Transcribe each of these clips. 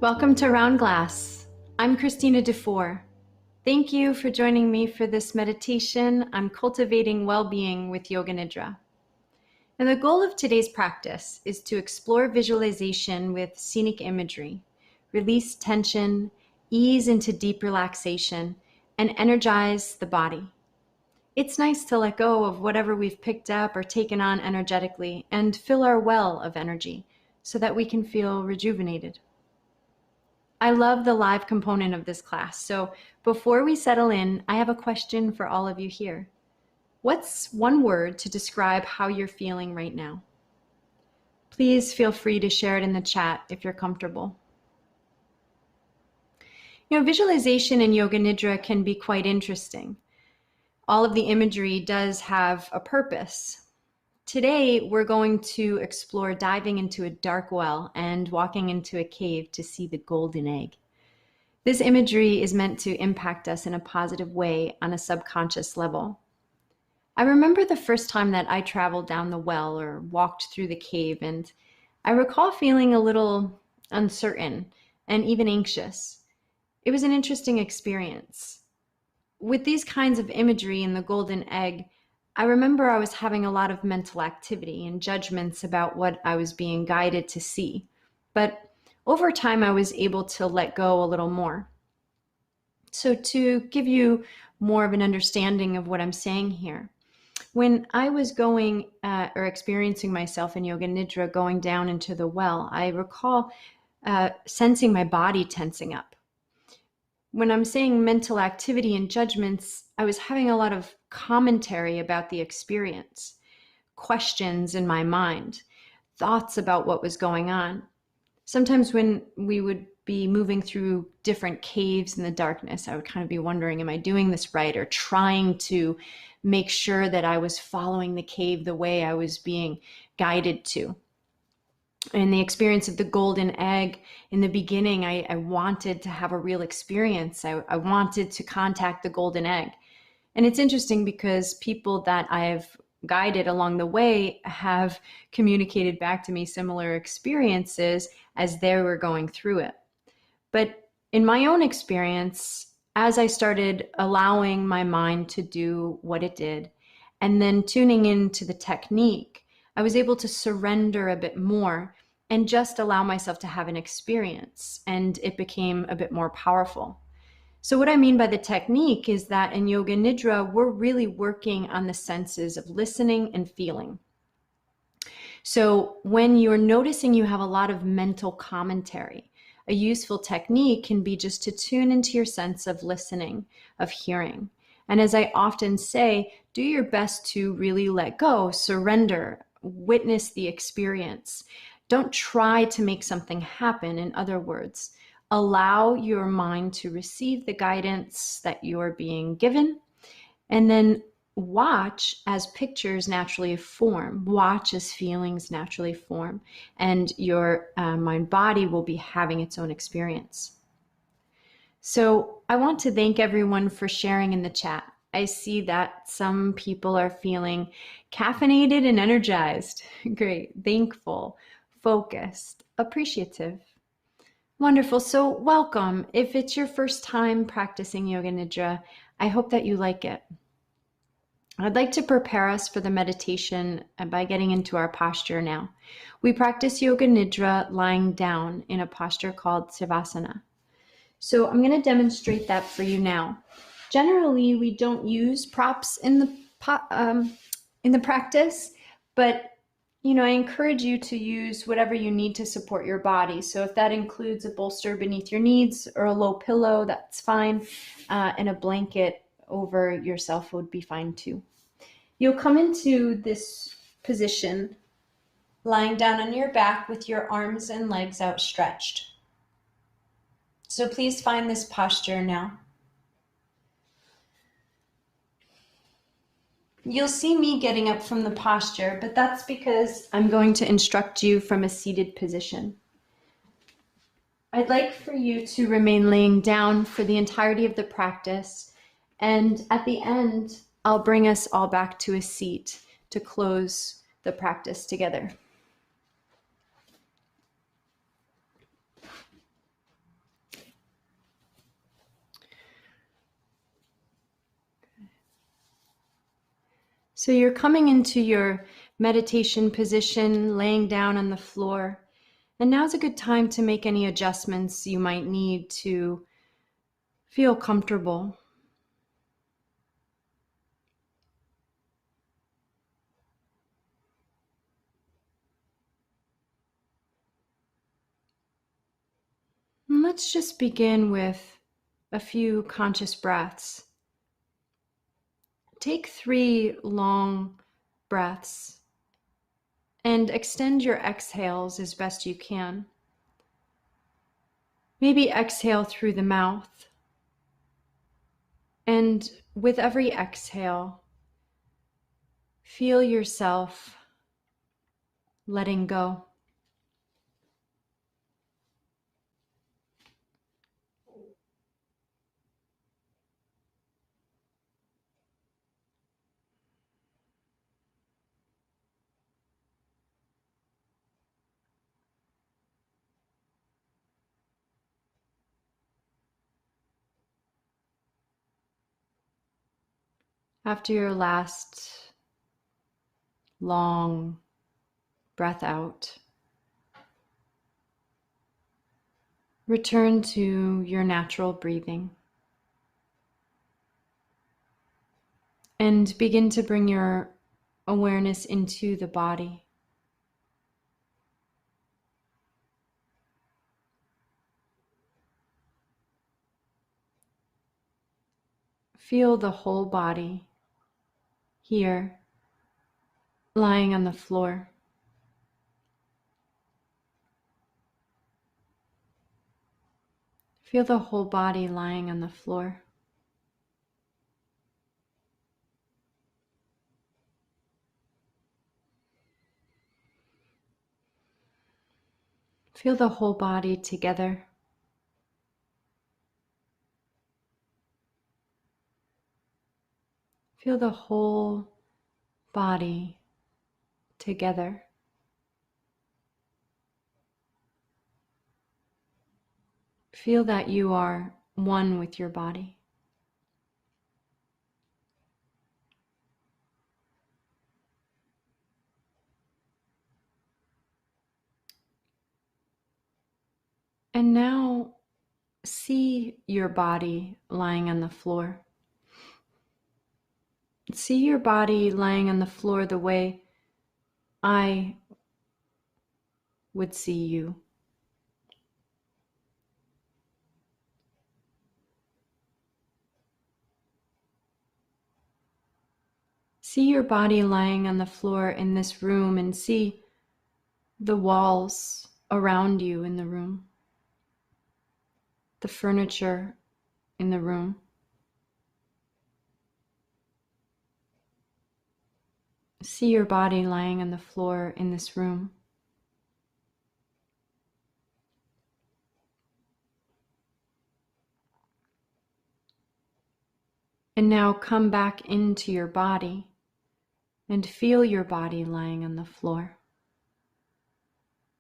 Welcome to Round Glass. I'm Christina Dufour. Thank you for joining me for this meditation on cultivating well-being with Yoga Nidra. And the goal of today's practice is to explore visualization with scenic imagery, release tension, ease into deep relaxation, and energize the body. It's nice to let go of whatever we've picked up or taken on energetically and fill our well of energy so that we can feel rejuvenated. I love the live component of this class, so before we settle in, I have a question for all of you here. What's one word to describe how you're feeling right now? Please feel free to share it in the chat if you're comfortable. Visualization in Yoga Nidra can be quite interesting. All of the imagery does have a purpose. Today, we're going to explore diving into a dark well and walking into a cave to see the golden egg. This imagery is meant to impact us in a positive way on a subconscious level. I remember the first time that I traveled down the well or walked through the cave, and I recall feeling a little uncertain and even anxious. It was an interesting experience. With these kinds of imagery in the golden egg, I remember I was having a lot of mental activity and judgments about what I was being guided to see. But over time, I was able to let go a little more. So to give you more of an understanding of what I'm saying here, when I was going or experiencing myself in Yoga Nidra going down into the well, I recall sensing my body tensing up. When I'm saying mental activity and judgments, I was having a lot of commentary about the experience, questions in my mind, thoughts about what was going on. Sometimes when we would be moving through different caves in the darkness, I would kind of be wondering, am I doing this right? Or trying to make sure that I was following the cave the way I was being guided to. In the experience of the golden egg, in the beginning, I wanted to have a real experience. I wanted to contact the golden egg. And it's interesting because people that I've guided along the way have communicated back to me similar experiences as they were going through it. But in my own experience, as I started allowing my mind to do what it did, and then tuning into the technique, I was able to surrender a bit more and just allow myself to have an experience, and it became a bit more powerful. So what I mean by the technique is that in Yoga Nidra, we're really working on the senses of listening and feeling. So when you're noticing you have a lot of mental commentary, a useful technique can be just to tune into your sense of listening, of hearing. And as I often say, do your best to really let go, surrender, witness the experience. Don't try to make something happen. In other words, allow your mind to receive the guidance that you're being given, and then watch as pictures naturally form, watch as feelings naturally form, and your mind body will be having its own experience. So I want to thank everyone for sharing in the chat. I see that some people are feeling caffeinated and energized. Great, thankful, focused, appreciative. Wonderful. So welcome. If it's your first time practicing Yoga Nidra, I hope that you like it. I'd like to prepare us for the meditation by getting into our posture now. We practice Yoga Nidra lying down in a posture called Savasana. So I'm going to demonstrate that for you now. Generally, we don't use props in the practice, but I encourage you to use whatever you need to support your body. So if that includes a bolster beneath your knees or a low pillow, that's fine. And a blanket over yourself would be fine too. You'll come into this position lying down on your back with your arms and legs outstretched. So please find this posture now. You'll see me getting up from the posture, but that's because I'm going to instruct you from a seated position. I'd like for you to remain laying down for the entirety of the practice, and at the end, I'll bring us all back to a seat to close the practice together. So you're coming into your meditation position, laying down on the floor. And now's a good time to make any adjustments you might need to feel comfortable. And let's just begin with a few conscious breaths. Take 3 long breaths and extend your exhales as best you can. Maybe exhale through the mouth. And with every exhale, feel yourself letting go. After your last long breath out, return to your natural breathing and begin to bring your awareness into the body. Feel the whole body here, lying on the floor. Feel the whole body lying on the floor. Feel the whole body together. Feel the whole body together. Feel that you are one with your body. And now see your body lying on the floor. See your body lying on the floor the way I would see you. See your body lying on the floor in this room and see the walls around you in the room, the furniture in the room. See your body lying on the floor in this room. And now come back into your body and feel your body lying on the floor.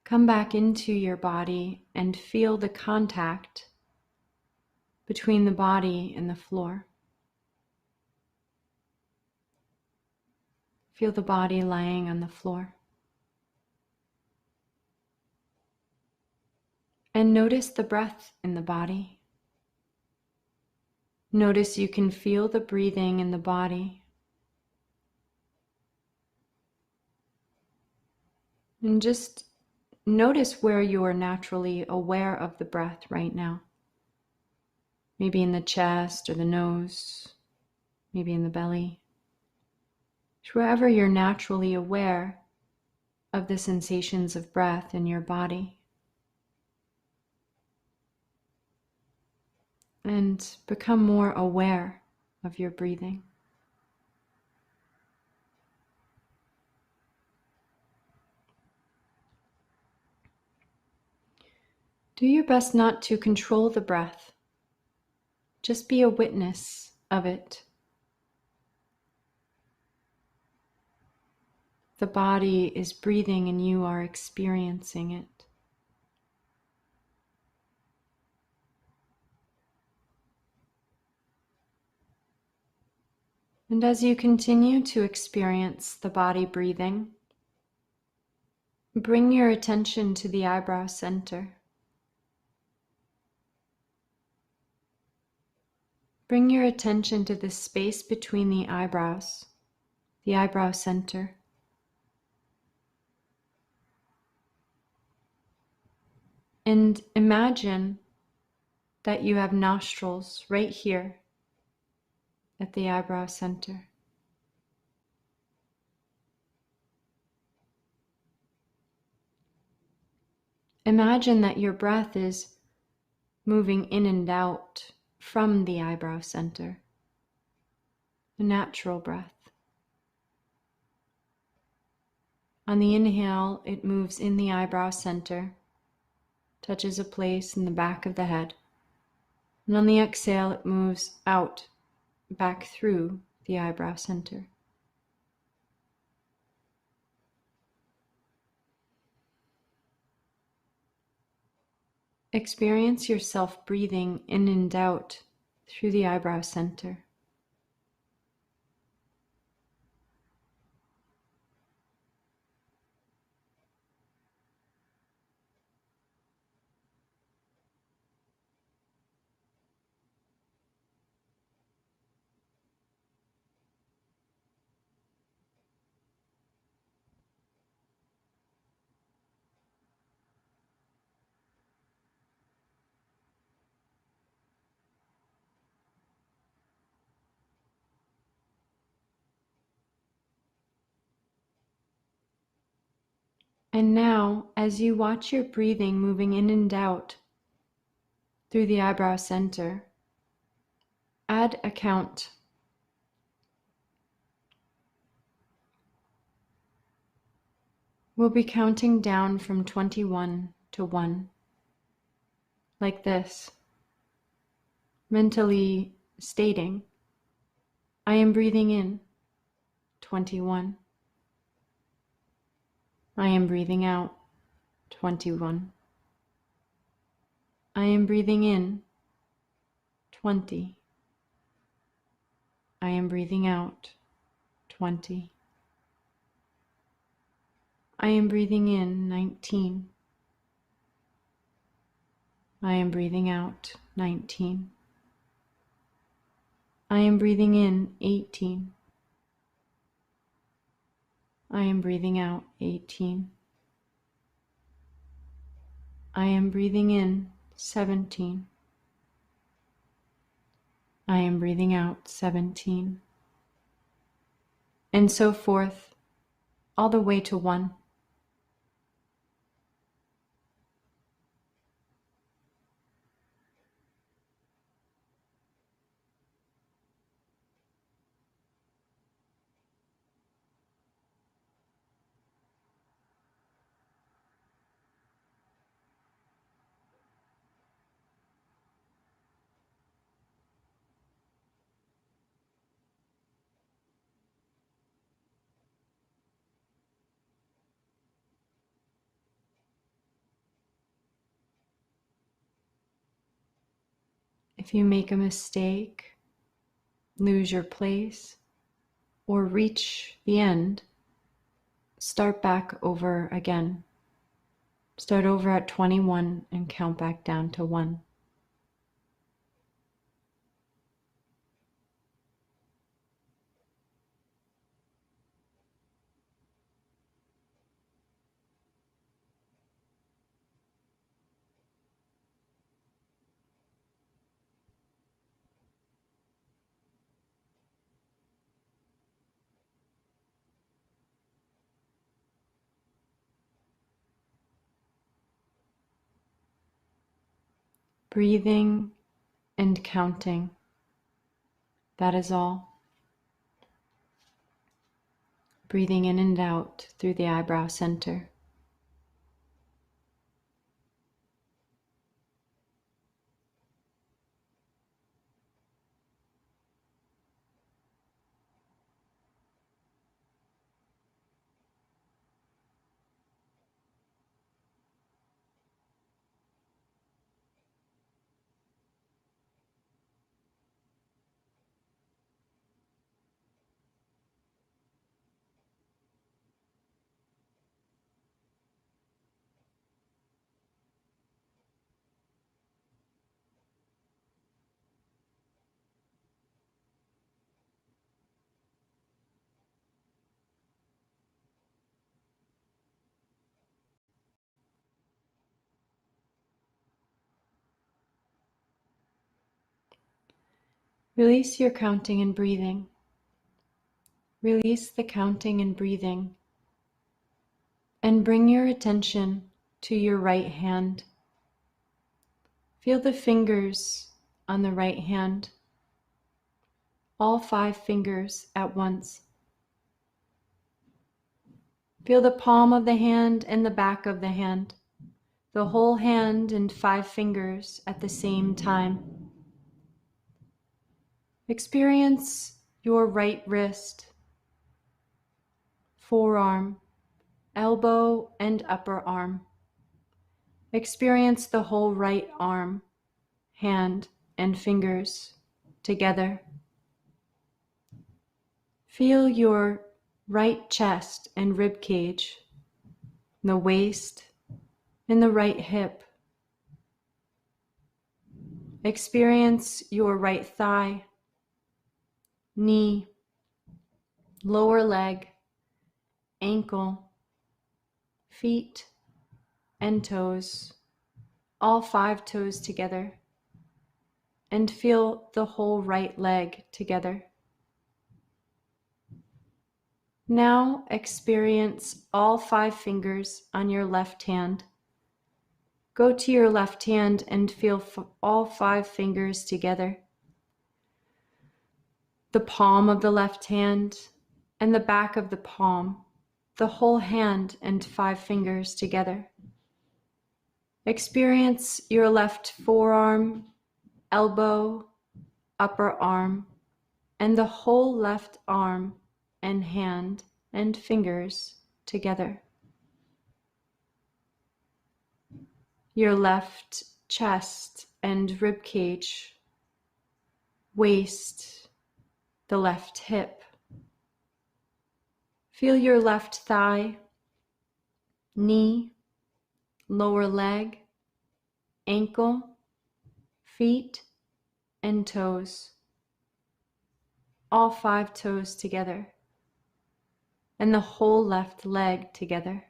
Come back into your body and feel the contact between the body and the floor. Feel the body lying on the floor. And notice the breath in the body. Notice you can feel the breathing in the body. And just notice where you are naturally aware of the breath right now. Maybe in the chest or the nose, maybe in the belly. Wherever you're naturally aware of the sensations of breath in your body. And become more aware of your breathing. Do your best not to control the breath. Just be a witness of it. The body is breathing and you are experiencing it. And as you continue to experience the body breathing, bring your attention to the eyebrow center. Bring your attention to the space between the eyebrows, the eyebrow center. And imagine that you have nostrils right here at the eyebrow center. Imagine that your breath is moving in and out from the eyebrow center, a natural breath. On the inhale, it moves in the eyebrow center, touches a place in the back of the head. And on the exhale, it moves out, back through the eyebrow center. Experience yourself breathing in and out through the eyebrow center. And now, as you watch your breathing moving in and out through the eyebrow center, add a count. We'll be counting down from 21 to 1, like this, mentally stating, I am breathing in, 21. I am breathing out, 21. I am breathing in, 20. I am breathing out, 20. I am breathing in, 19. I am breathing out, 19. I am breathing in, 18. I am breathing out, 18. I am breathing in, 17. I am breathing out, 17. And so forth, all the way to 1. If you make a mistake, lose your place, or reach the end, start back over again. Start over at 21 and count back down to 1. Breathing and counting, that is all. Breathing in and out through the eyebrow center. Release your counting and breathing. Release the counting and breathing. And bring your attention to your right hand. Feel the fingers on the right hand. All 5 fingers at once. Feel the palm of the hand and the back of the hand. The whole hand and 5 fingers at the same time. Experience your right wrist, forearm, elbow, and upper arm. Experience the whole right arm, hand, and fingers together. Feel your right chest and rib cage, the waist, and the right hip. Experience your right thigh, knee, lower leg, ankle, feet, and toes, all 5 toes together, and feel the whole right leg together. Now experience all 5 fingers on your left hand. Go to your left hand and feel all 5 fingers together. The palm of the left hand and the back of the palm, the whole hand and 5 fingers together. Experience your left forearm, elbow, upper arm, and the whole left arm and hand and fingers together. Your left chest and rib cage, waist, the left hip. Feel your left thigh, knee, lower leg, ankle, feet, and toes, all 5 toes together, and the whole left leg together.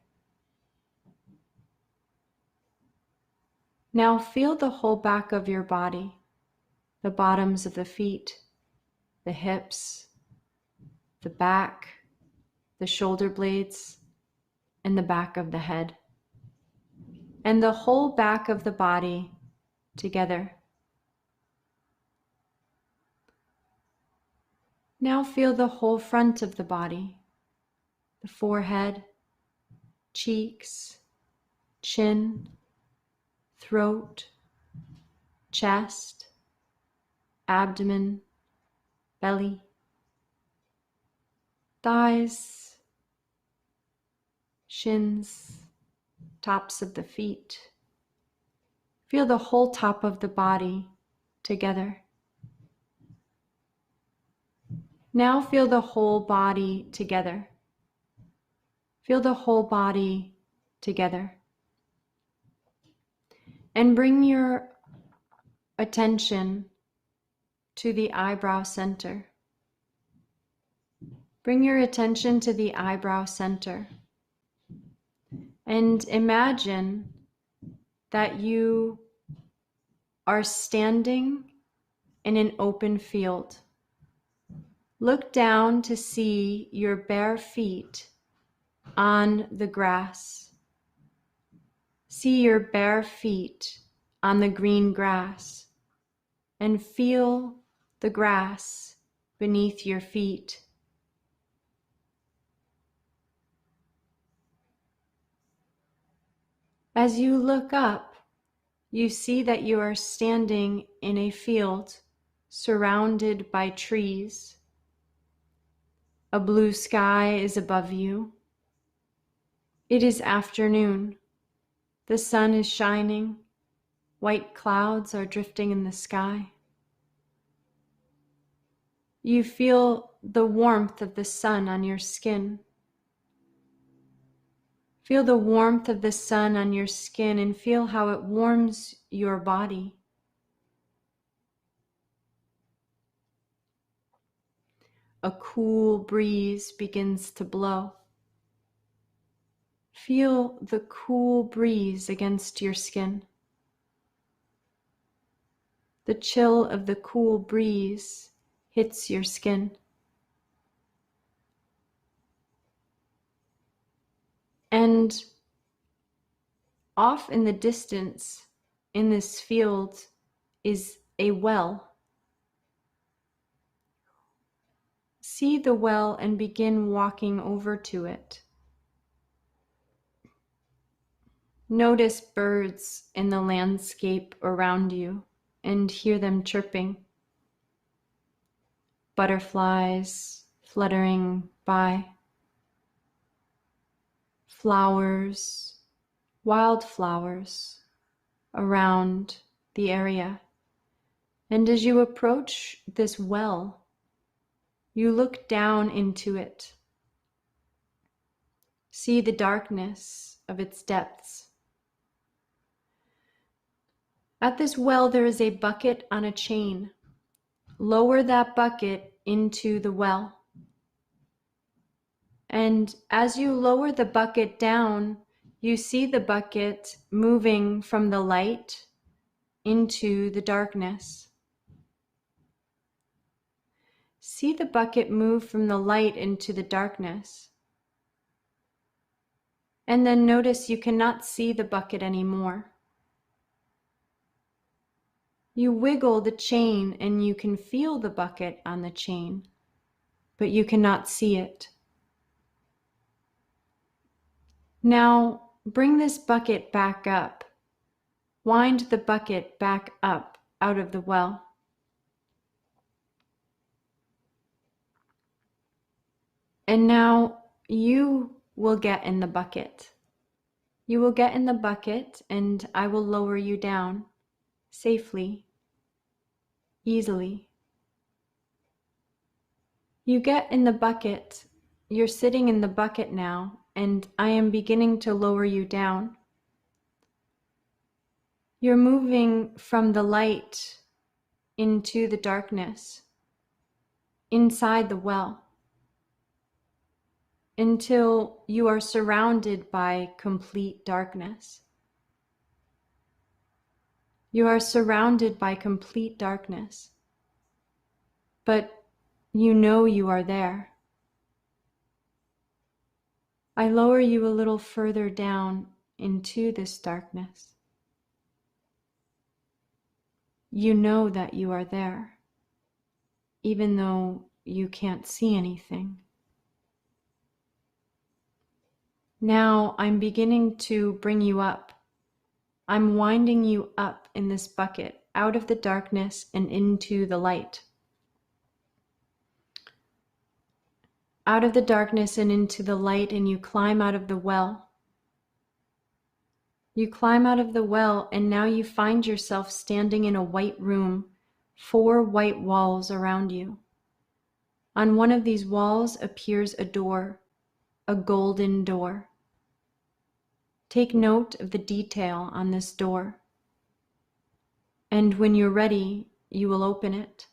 Now feel the whole back of your body, the bottoms of the feet, the hips, the back, the shoulder blades, and the back of the head, and the whole back of the body together. Now feel the whole front of the body, the forehead, cheeks, chin, throat, chest, abdomen, belly, thighs, shins, tops of the feet. Feel the whole top of the body together. Now feel the whole body together. Feel the whole body together. And bring your attention to the eyebrow center. Bring your attention to the eyebrow center. And imagine that you are standing in an open field. Look down to see your bare feet on the grass. See your bare feet on the green grass and feel the grass beneath your feet. As you look up, you see that you are standing in a field surrounded by trees. A blue sky is above you. It is afternoon. The sun is shining. White clouds are drifting in the sky. You feel the warmth of the sun on your skin. Feel the warmth of the sun on your skin and feel how it warms your body. A cool breeze begins to blow. Feel the cool breeze against your skin. The chill of the cool breeze hits your skin. And off in the distance, in this field, is a well. See the well and begin walking over to it. Notice birds in the landscape around you and hear them chirping. Butterflies fluttering by. Flowers, wildflowers around the area. And as you approach this well, you look down into it. See the darkness of its depths. At this well, there is a bucket on a chain. Lower that bucket into the well. And as you lower the bucket down, you see the bucket moving from the light into the darkness. See the bucket move from the light into the darkness. And then notice you cannot see the bucket anymore. You wiggle the chain and you can feel the bucket on the chain, but you cannot see it. Now bring this bucket back up. Wind the bucket back up out of the well. And now you will get in the bucket. You will get in the bucket and I will lower you down safely, easily. You get in the bucket. You're sitting in the bucket now, and I am beginning to lower you down. You're moving from the light into the darkness, inside the well, until you are surrounded by complete darkness. You are surrounded by complete darkness, but you know you are there. I lower you a little further down into this darkness. You know that you are there, even though you can't see anything. Now I'm beginning to bring you up. I'm winding you up in this bucket, out of the darkness and into the light. Out of the darkness and into the light, and you climb out of the well. You climb out of the well, and now you find yourself standing in a white room, 4 white walls around you. On one of these walls appears a door, a golden door. Take note of the detail on this door, and when you're ready, you will open it.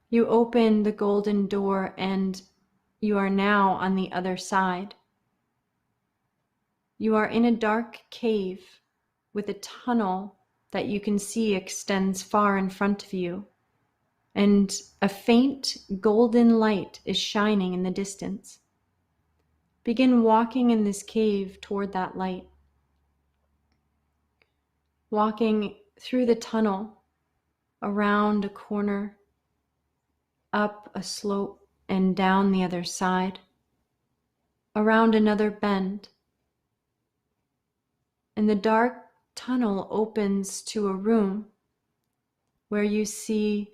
You open the golden door, and you are now on the other side. You are in a dark cave with a tunnel that you can see extends far in front of you, and a faint golden light is shining in the distance. Begin walking in this cave toward that light. Walking through the tunnel, around a corner, up a slope and down the other side, around another bend. And the dark tunnel opens to a room where you see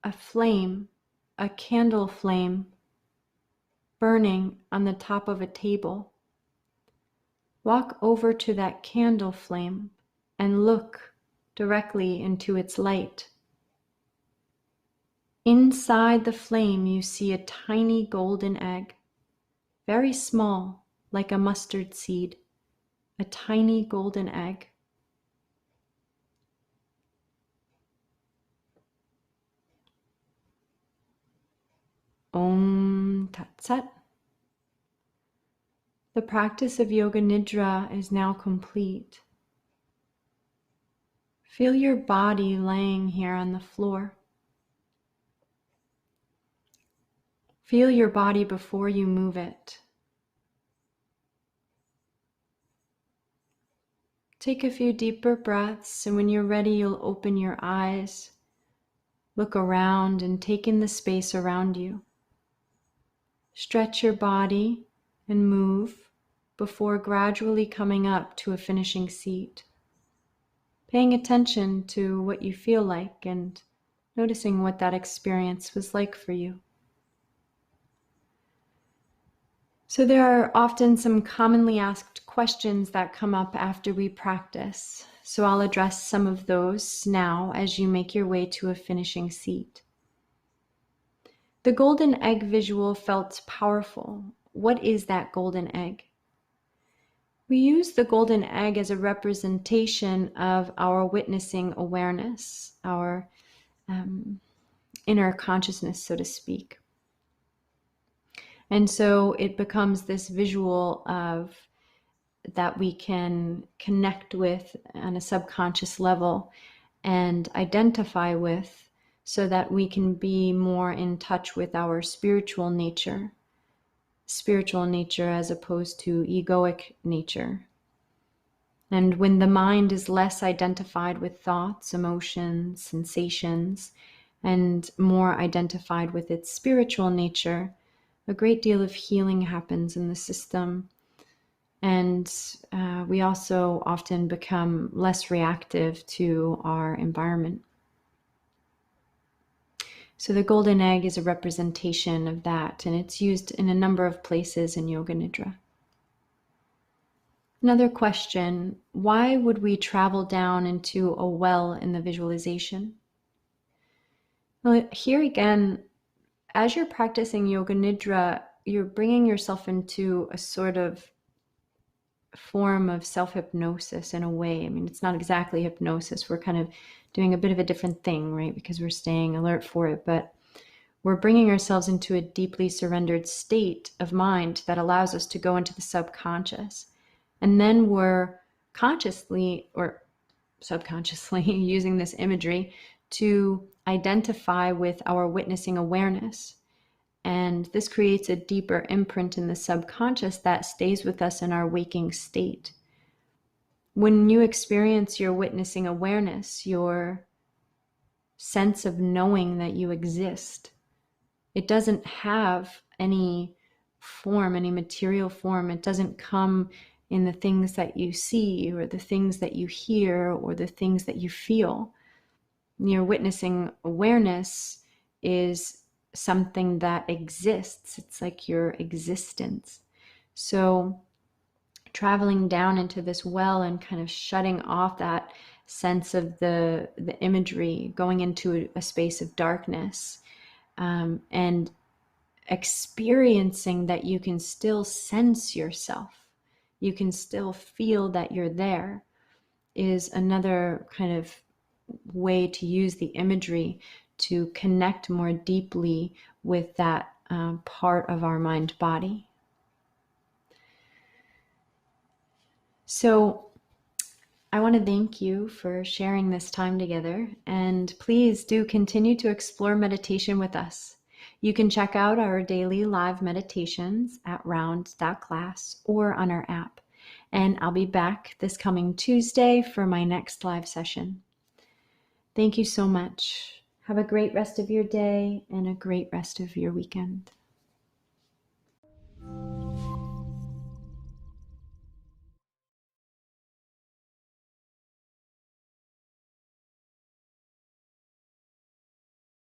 a flame, a candle flame, burning on the top of a table. Walk over to that candle flame and look directly into its light. Inside the flame, you see a tiny golden egg, very small, like a mustard seed, a tiny golden egg. Om Tat Sat. The practice of Yoga Nidra is now complete. Feel your body laying here on the floor. Feel your body before you move it. Take a few deeper breaths, and when you're ready, you'll open your eyes, look around, and take in the space around you. Stretch your body and move before gradually coming up to a finishing seat. Paying attention to what you feel like and noticing what that experience was like for you. So there are often some commonly asked questions that come up after we practice. So I'll address some of those now as you make your way to a finishing seat. The golden egg visual felt powerful. What is that golden egg? We use the golden egg as a representation of our witnessing awareness, our inner consciousness, so to speak. And so it becomes this visual of that we can connect with on a subconscious level and identify with, so that we can be more in touch with our spiritual nature as opposed to egoic nature. And when the mind is less identified with thoughts, emotions, sensations, and more identified with its spiritual nature, a great deal of healing happens in the system. And we also often become less reactive to our environment. So the golden egg is a representation of that, and it's used in a number of places in Yoga Nidra. Another question, why would we travel down into a well in the visualization? Well, here again, as you're practicing Yoga Nidra, you're bringing yourself into a sort of form of self-hypnosis in a way. I mean, it's not exactly hypnosis. We're kind of doing a bit of a different thing, right? Because we're staying alert for it, but we're bringing ourselves into a deeply surrendered state of mind that allows us to go into the subconscious. And then we're consciously or subconsciously using this imagery to identify with our witnessing awareness. And this creates a deeper imprint in the subconscious that stays with us in our waking state. When you experience your witnessing awareness, your sense of knowing that you exist, it doesn't have any form, any material form. It doesn't come in the things that you see or the things that you hear or the things that you feel. Your witnessing awareness is something that exists. It's like your existence. So traveling down into this well and kind of shutting off that sense of the imagery, going into a space of darkness, and experiencing that you can still sense yourself, you can still feel that you're there, is another kind of way to use the imagery to connect more deeply with that part of our mind body. So I want to thank you for sharing this time together, and please do continue to explore meditation with us. You can check out our daily live meditations at round.class or on our app. And I'll be back this coming Tuesday for my next live session. Thank you so much. Have a great rest of your day and a great rest of your weekend.